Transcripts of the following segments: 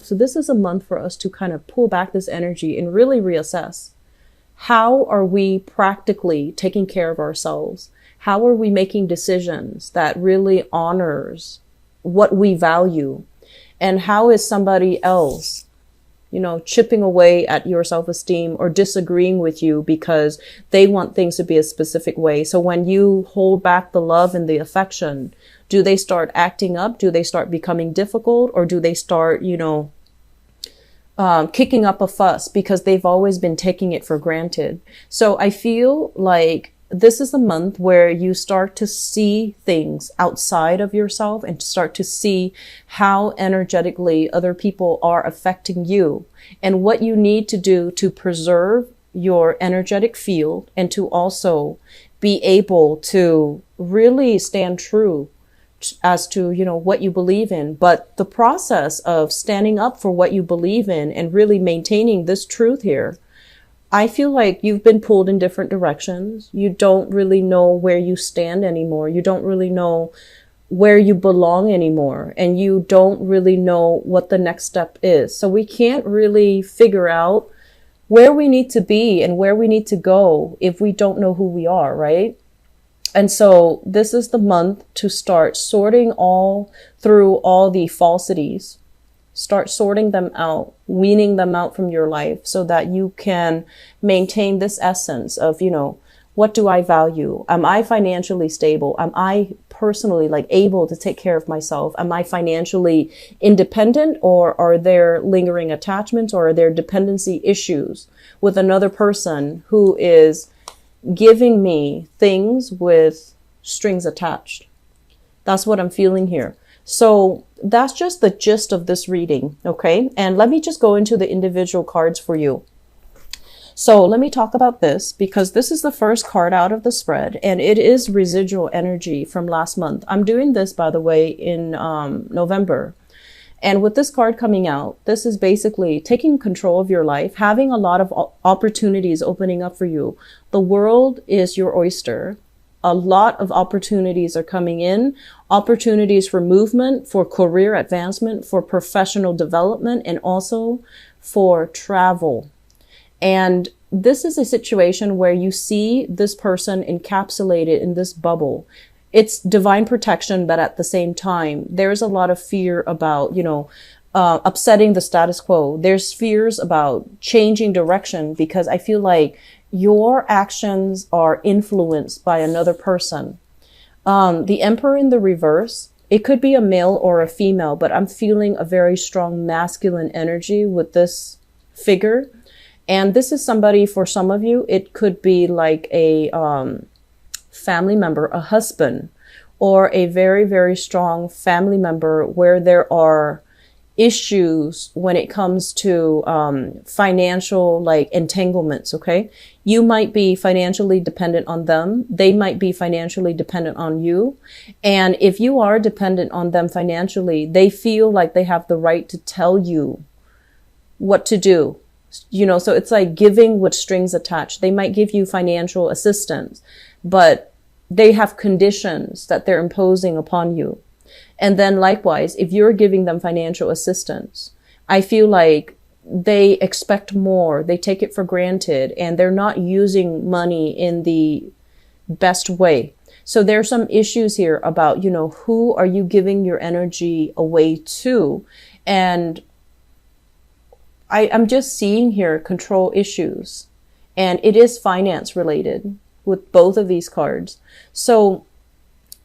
So this is a month for us to kind of pull back this energy and really reassess. How are we practically taking care of ourselves? How are we making decisions that really honors what we value? And how is somebody else, chipping away at your self-esteem or disagreeing with you because they want things to be a specific way? So when you hold back the love and the affection, do they start acting up? Do they start becoming difficult? Or do they start, kicking up a fuss because they've always been taking it for granted? So I feel like this is a month where you start to see things outside of yourself and start to see how energetically other people are affecting you and what you need to do to preserve your energetic field and to also be able to really stand true as to, what you believe in. But the process of standing up for what you believe in and really maintaining this truth here, I feel like you've been pulled in different directions. You don't really know where you stand anymore. You don't really know where you belong anymore. And you don't really know what the next step is. So we can't really figure out where we need to be and where we need to go if we don't know who we are, right? And so this is the month to start sorting through all the falsities. Start sorting them out, weaning them out from your life so that you can maintain this essence of, what do I value? Am I financially stable? Am I personally able to take care of myself? Am I financially independent, or are there lingering attachments, or are there dependency issues with another person who is giving me things with strings attached? That's what I'm feeling here. So that's just the gist of this reading, okay? And let me just go into the individual cards for you. So let me talk about this because this is the first card out of the spread and it is residual energy from last month. I'm doing this, by the way, in November. And with this card coming out, this is basically taking control of your life, having a lot of opportunities opening up for you. The world is your oyster. A lot of opportunities are coming in, opportunities for movement, for career advancement, for professional development, and also for travel. And this is a situation where you see this person encapsulated in this bubble. It's divine protection, but at the same time, there's a lot of fear about, upsetting the status quo. There's fears about changing direction because I feel like your actions are influenced by another person. The Emperor in the reverse, it could be a male or a female, but I'm feeling a very strong masculine energy with this figure. And this is somebody, for some of you, it could be like a family member, a husband, or a very, very strong family member where there are issues when it comes to financial entanglements, okay? You might be financially dependent on them. They might be financially dependent on you. And if you are dependent on them financially, they feel like they have the right to tell you what to do. So it's like giving with strings attached. They might give you financial assistance, but they have conditions that they're imposing upon you. And then likewise, if you're giving them financial assistance, I feel like they expect more. They take it for granted and they're not using money in the best way. So there's some issues here about, who are you giving your energy away to? And I'm just seeing here control issues, and it is finance related with both of these cards. So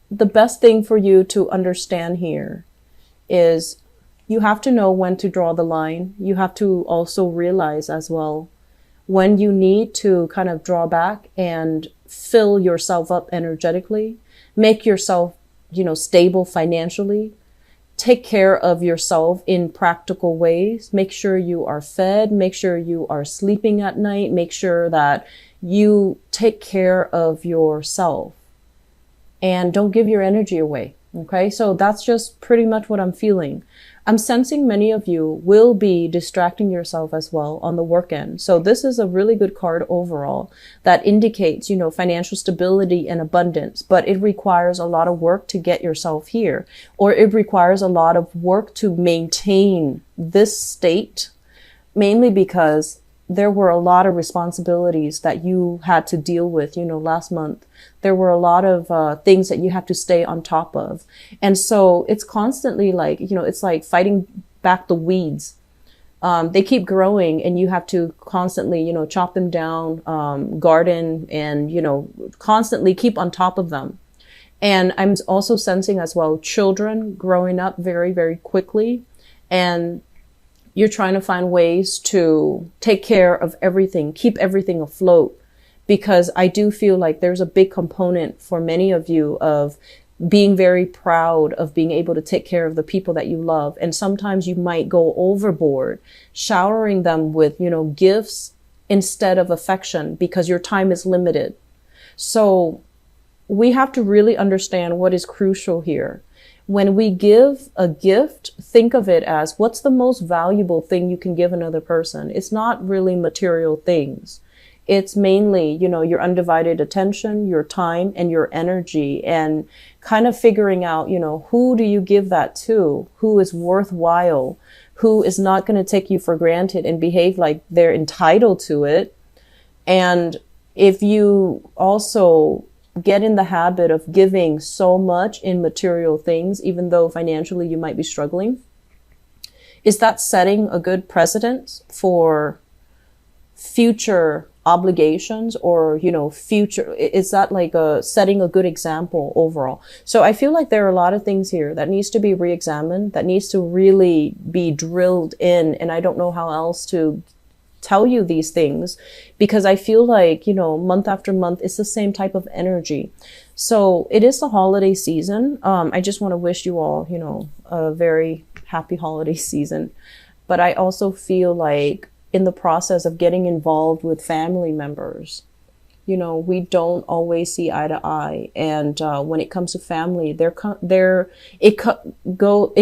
the best thing for you to understand here is you have to know when to draw the line. You have to also realize as well when you need to kind of draw back and fill yourself up energetically, make yourself, stable financially. Take care of yourself in practical ways. Make sure you are fed. Make sure you are sleeping at night. Make sure that you take care of yourself. And don't give your energy away. Okay, so that's just pretty much what I'm feeling. I'm sensing many of you will be distracting yourself as well on the work end. So this is a really good card overall that indicates, financial stability and abundance, but it requires a lot of work to get yourself here, or it requires a lot of work to maintain this state, mainly because there were a lot of responsibilities that you had to deal with, last month. There were a lot of things that you have to stay on top of. And so it's constantly like, it's like fighting back the weeds. They keep growing and you have to constantly, chop them down, garden and, constantly keep on top of them. And I'm also sensing as well, children growing up very, very quickly, and you're trying to find ways to take care of everything, keep everything afloat, because I do feel like there's a big component for many of you of being very proud of being able to take care of the people that you love. And sometimes you might go overboard, showering them with, gifts instead of affection because your time is limited. So we have to really understand what is crucial here. When we give a gift, think of it as what's the most valuable thing you can give another person. It's not really material things. It's mainly, your undivided attention, your time, and your energy, and kind of figuring out, who do you give that to? Who is worthwhile? Who is not going to take you for granted and behave like they're entitled to it? And if you also get in the habit of giving so much in material things, even though financially you might be struggling, is that setting a good precedent for future obligations, or, future, is that like setting a good example overall? So I feel like there are a lot of things here that needs to be re-examined, that needs to really be drilled in. And I don't know how else to tell you these things, because I feel like, month after month, it's the same type of energy. So it is the holiday season. I just want to wish you all, a very happy holiday season. But I also feel like in the process of getting involved with family members, we don't always see eye to eye. And when it comes to family, it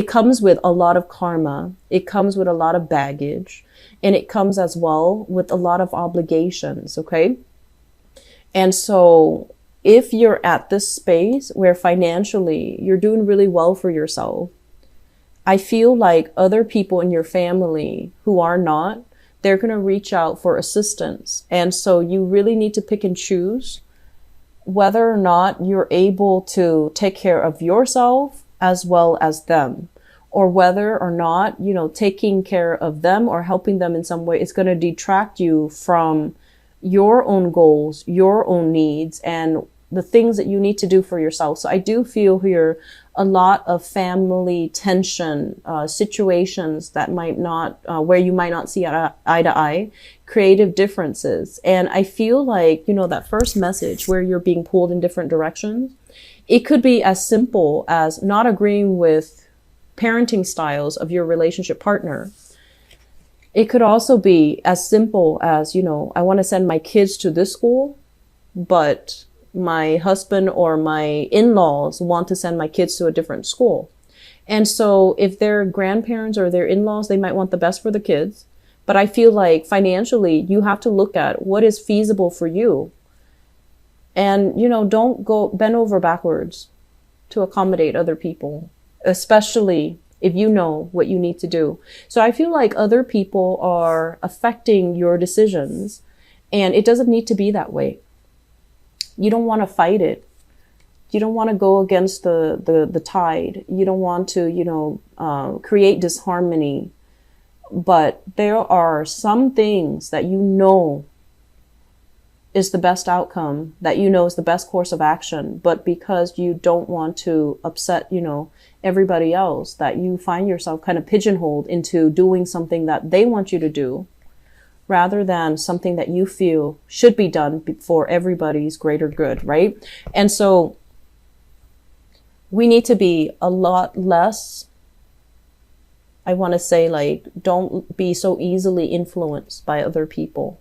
comes with a lot of karma. It comes with a lot of baggage. And it comes as well with a lot of obligations, okay? And so if you're at this space where financially you're doing really well for yourself, I feel like other people in your family who are not, they're going to reach out for assistance. And so you really need to pick and choose whether or not you're able to take care of yourself as well as them, or whether or not, taking care of them or helping them in some way is going to detract you from your own goals, your own needs, and the things that you need to do for yourself. So I do feel here a lot of family tension, situations that might not, where you might not see eye to eye, creative differences. And I feel like, that first message where you're being pulled in different directions, it could be as simple as not agreeing with parenting styles of your relationship partner. It could also be as simple as, I want to send my kids to this school, but my husband or my in-laws want to send my kids to a different school. And so if their grandparents or their in-laws, they might want the best for the kids. But I feel like financially, you have to look at what is feasible for you. And, don't go bend over backwards to accommodate other people, especially if you know what you need to do. So I feel like other people are affecting your decisions, and it doesn't need to be that way. You don't want to fight it. You don't want to go against the tide. You don't want to, create disharmony. But there are some things that is the best outcome, that is the best course of action. But because you don't want to upset, everybody else, that you find yourself kind of pigeonholed into doing something that they want you to do, rather than something that you feel should be done for everybody's greater good, right? And so we need to be a lot less, I want to say, don't be so easily influenced by other people.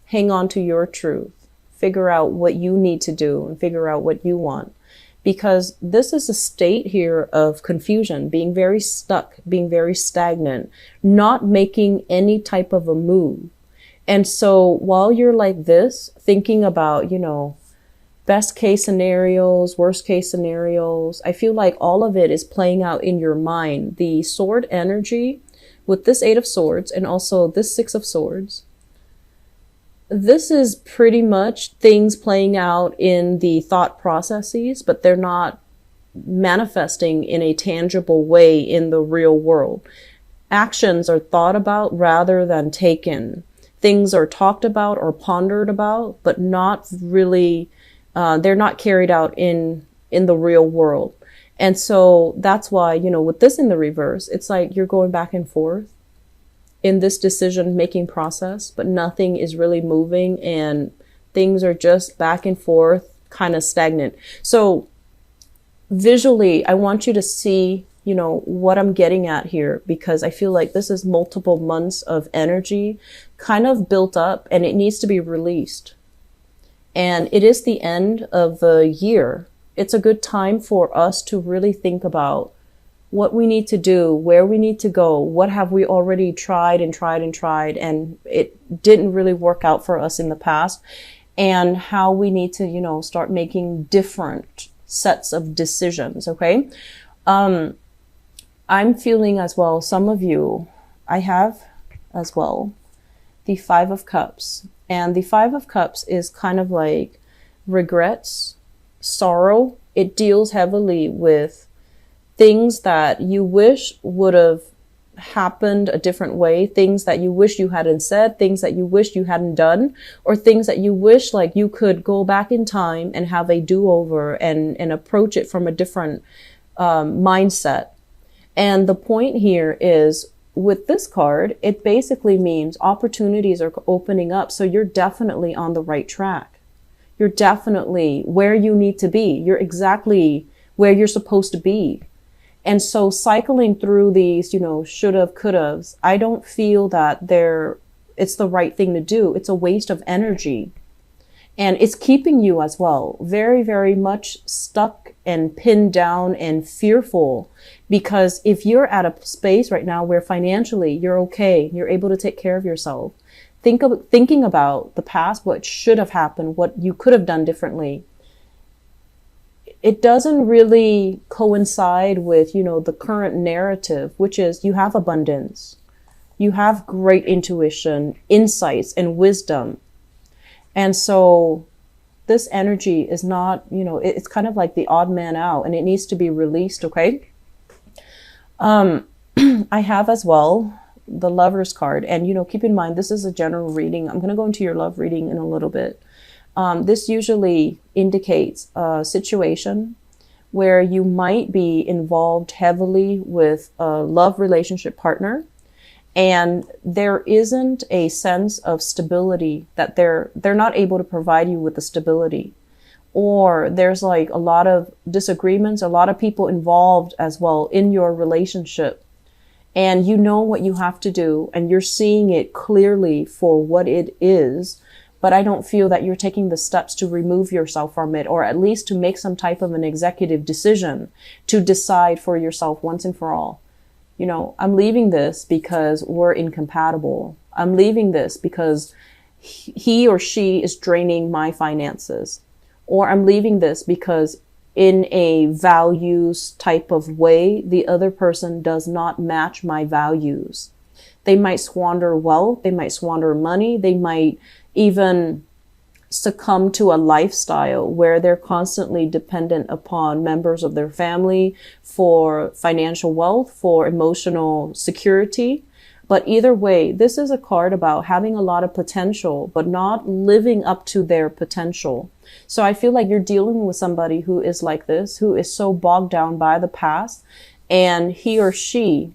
Hang on to your truth. Figure out what you need to do and figure out what you want. because this is a state here of confusion, being very stuck, being very stagnant, not making any type of a move. And so while you're like this, thinking about, best case scenarios, worst case scenarios, I feel like all of it is playing out in your mind. The sword energy with this 8 of Swords and also this 6 of Swords, this is pretty much things playing out in the thought processes, but they're not manifesting in a tangible way in the real world. Actions are thought about rather than taken. Things are talked about or pondered about, but not really, they're not carried out in the real world. And so that's why, with this in the reverse, it's like you're going back and forth in this decision-making process, but nothing is really moving and things are just back and forth, kind of stagnant. So visually, I want you to see, what I'm getting at here, because I feel like this is multiple months of energy kind of built up and it needs to be released. And it is the end of the year. It's a good time for us to really think about what we need to do, where we need to go, what have we already tried and tried and tried, and it didn't really work out for us in the past, and how we need to, start making different sets of decisions, okay? I'm feeling as well, some of you, I have as well, the 5 of Cups. And the 5 of Cups is kind of like regrets, sorrow. It deals heavily with things that you wish would have happened a different way, things that you wish you hadn't said, things that you wish you hadn't done, or things that you wish like you could go back in time and have a do-over and approach it from a different mindset. And the point here is, with this card, it basically means opportunities are opening up. So you're definitely on the right track. You're definitely where you need to be. You're exactly where you're supposed to be. And so cycling through these, shoulda, coulda, I don't feel that it's the right thing to do. It's a waste of energy. And it's keeping you as well very, very much stuck and pinned down and fearful. Because if you're at a space right now where financially you're okay, you're able to take care of yourself, thinking about the past, what should have happened, what you could have done differently, it doesn't really coincide with, the current narrative, which is you have abundance, you have great intuition, insights, and wisdom. And so this energy is not, it's kind of like the odd man out and it needs to be released, okay? I have as well the Lover's card. And, keep in mind, this is a general reading. I'm going to go into your love reading in a little bit. This usually indicates a situation where you might be involved heavily with a love relationship partner, and there isn't a sense of stability, that they're not able to provide you with the stability, or there's like a lot of disagreements, a lot of people involved as well in your relationship, and you know what you have to do and you're seeing it clearly for what it is. But I don't feel that you're taking the steps to remove yourself from it, or at least to make some type of an executive decision to decide for yourself once and for all. I'm leaving this because we're incompatible. I'm leaving this because he or she is draining my finances. Or I'm leaving this because in a values type of way, the other person does not match my values. They might squander wealth. They might squander money. They might even succumb to a lifestyle where they're constantly dependent upon members of their family for financial wealth, for emotional security. But either way, this is a card about having a lot of potential, but not living up to their potential. So I feel like you're dealing with somebody who is like this, who is so bogged down by the past, and he or she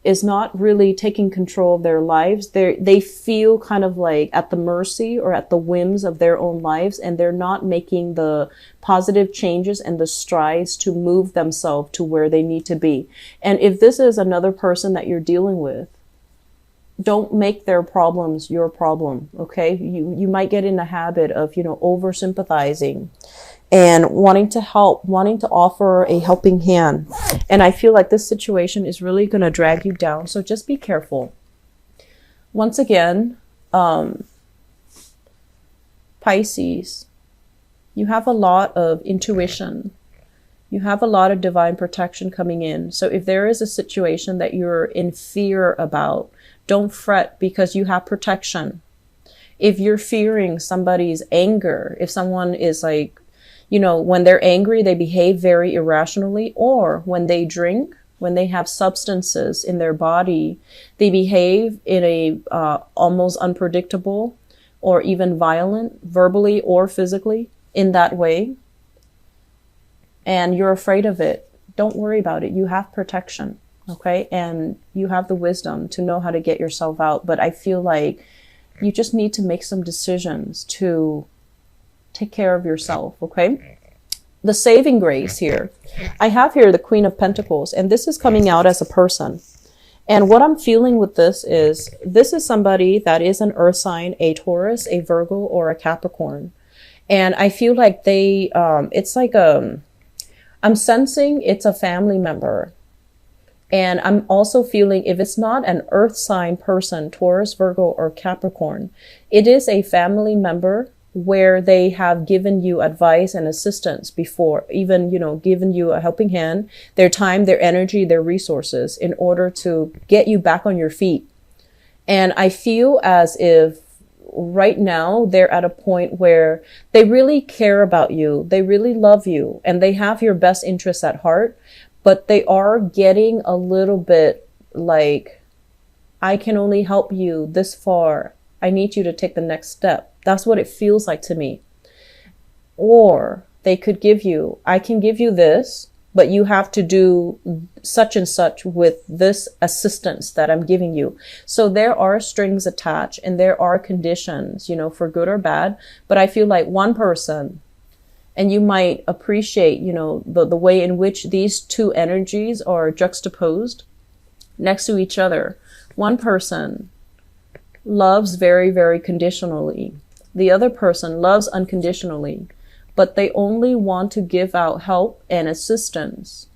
is not really taking control of their lives. They feel kind of like at the mercy or at the whims of their own lives, and they're not making the positive changes and the strides to move themselves to where they need to be. And if this is another person that you're dealing with, don't make their problems your problem, okay? You might get in the habit of, over sympathizing and wanting to help, wanting to offer a helping hand. And I feel like this situation is really going to drag you down. So just be careful. Once again, Pisces, you have a lot of intuition. You have a lot of divine protection coming in. So if there is a situation that you're in fear about, don't fret, because you have protection. If you're fearing somebody's anger, if someone is like, you know, when they're angry, they behave very irrationally, or when they drink, when they have substances in their body, they behave in a almost unpredictable or even violent, verbally or physically, in that way. And you're afraid of it. Don't worry about it. You have protection, okay? And you have the wisdom to know how to get yourself out. But I feel like you just need to make some decisions to take care of yourself, okay? The saving grace here. I have here the Queen of Pentacles, and this is coming out as a person. And what I'm feeling with this is somebody that is an earth sign, a Taurus, a Virgo, or a Capricorn. And I feel like they, it's like I'm sensing it's a family member. And I'm also feeling if it's not an earth sign person, Taurus, Virgo, or Capricorn, it is a family member where they have given you advice and assistance before, even, you know, given you a helping hand, their time, their energy, their resources in order to get you back on your feet. And I feel as if right now they're at a point where they really care about you, they really love you, and they have your best interests at heart, but they are getting a little bit like, I can only help you this far. I need you to take the next step. That's what it feels like to me. Or they could give you, I can give you this, but you have to do such and such with this assistance that I'm giving you. So there are strings attached and there are conditions, you know, for good or bad. But I feel like one person, and you might appreciate, you know, the way in which these two energies are juxtaposed next to each other. One person loves very, very conditionally. The other person loves unconditionally, but they only want to give out help and assistance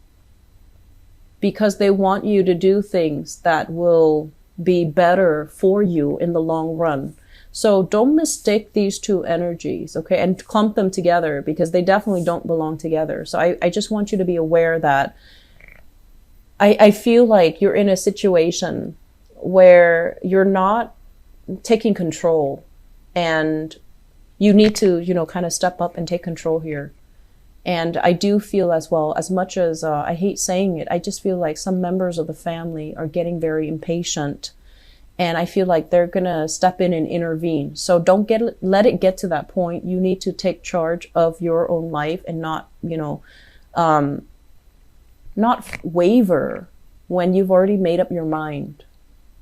because they want you to do things that will be better for you in the long run. So don't mistake these two energies, okay, and clump them together because they definitely don't belong together. So I just want you to be aware that I feel like you're in a situation where you're not taking control, and you need to, you know, kind of step up and take control here. And I do feel as well, as much as I hate saying it, I just feel like some members of the family are getting very impatient, and I feel like they're gonna step in and intervene. So don't let it get to that point. You need to take charge of your own life and not, you know, not waver when you've already made up your mind.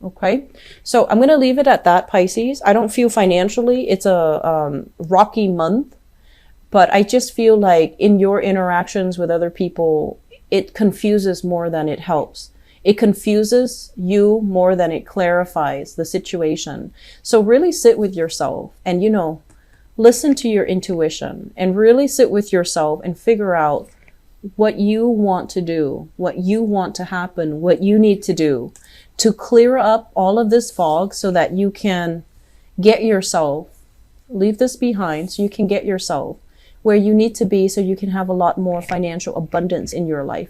Okay, so I'm going to leave it at that, Pisces. I don't feel financially it's a rocky month, but I just feel like in your interactions with other people, it confuses more than it helps. It confuses you more than it clarifies the situation. So really sit with yourself and, you know, listen to your intuition and really sit with yourself and figure out what you want to do, what you want to happen, what you need to do to clear up all of this fog so that you can get yourself, leave this behind so you can get yourself where you need to be so you can have a lot more financial abundance in your life.